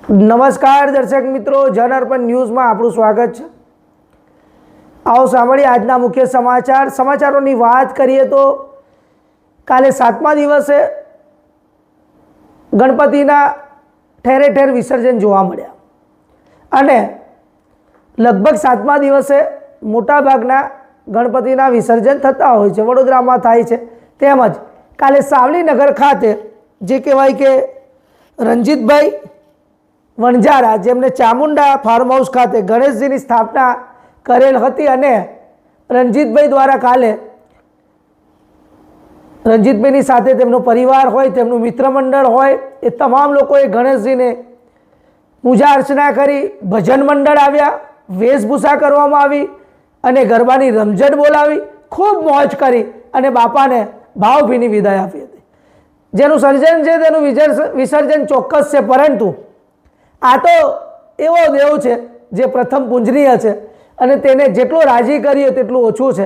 નમસ્કાર દર્શક મિત્રો, જન અર્પણ ન્યૂઝમાં આપણું સ્વાગત છે। આવો સાંભળીએ આજના મુખ્ય સમાચારોની વાત કરીએ તો કાલે 7મા દિવસે ગણપતિના ઠેરે ઠેર વિસર્જન જોવા મળ્યા અને લગભગ 7મા દિવસે મોટાભાગના ગણપતિના વિસર્જન થતા હોય છે, વડોદરામાં થાય છે। તેમજ કાલે સાવલીનગર ખાતે જે કહેવાય કે રણજીતભાઈ વણજારા જેમને ચામુંડા ફાર્મ હાઉસ ખાતે ગણેશજીની સ્થાપના કરેલ હતી અને રણજીતભાઈ દ્વારા કાલે રણજીતભાઈની સાથે તેમનો પરિવાર હોય, તેમનું મિત્ર મંડળ હોય, એ તમામ લોકોએ ગણેશજીને પૂજા અર્ચના કરી, ભજન મંડળ આવ્યા, વેશભૂષા કરવામાં આવી અને ગરબાની રમઝટ બોલાવી, ખૂબ મોજ કરી અને બાપાને ભાવભીની વિદાય આપી હતી। જેનું સર્જન છે તેનું વિસર્જન ચોક્કસ છે, પરંતુ આ તો એવો દેવ છે જે પ્રથમ પૂજનીય છે અને તેને જેટલો રાજી કરીએ તેટલું ઓછું છે।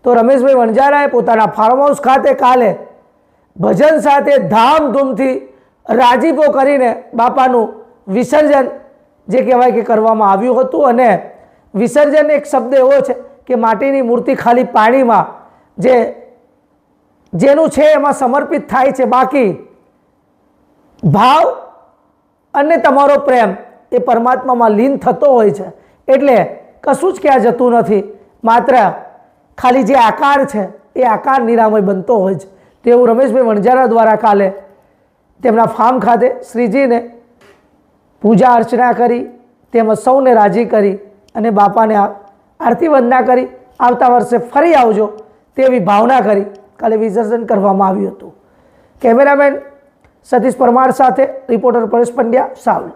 તો રમેશભાઈ વણજારાએ પોતાના ફાર્મ હાઉસ ખાતે કાલે ભજન સાથે ધામધૂમથી રાજીપો કરીને બાપાનું વિસર્જન જે કહેવાય કે કરવામાં આવ્યું હતું અને વિસર્જન એક શબ્દ એવો છે કે માટીની મૂર્તિ ખાલી પાણીમાં જેનું છે એમાં સમર્પિત થાય છે, બાકી ભાવ અને તમારો પ્રેમ એ પરમાત્મામાં લીન થતો હોય છે, એટલે કશું જ ક્યાં જતું નથી, માત્ર ખાલી જે આકાર છે એ આકાર નિરામય બનતો હોય છે। તેવું રમેશભાઈ વણજારા દ્વારા કાલે તેમના ફાર્મ ખાતે શ્રીજીને પૂજા અર્ચના કરી, તેમજ સૌને રાજી કરી અને બાપાને આરતી વંદના કરી, આવતા વર્ષે ફરી આવજો તેવી ભાવના કરી કાલે વિસર્જન કરવામાં આવ્યું હતું। કેમેરામેન સતીશ પરમાર સાથે રિપોર્ટર પરેશ પંડ્યા, સાવલી।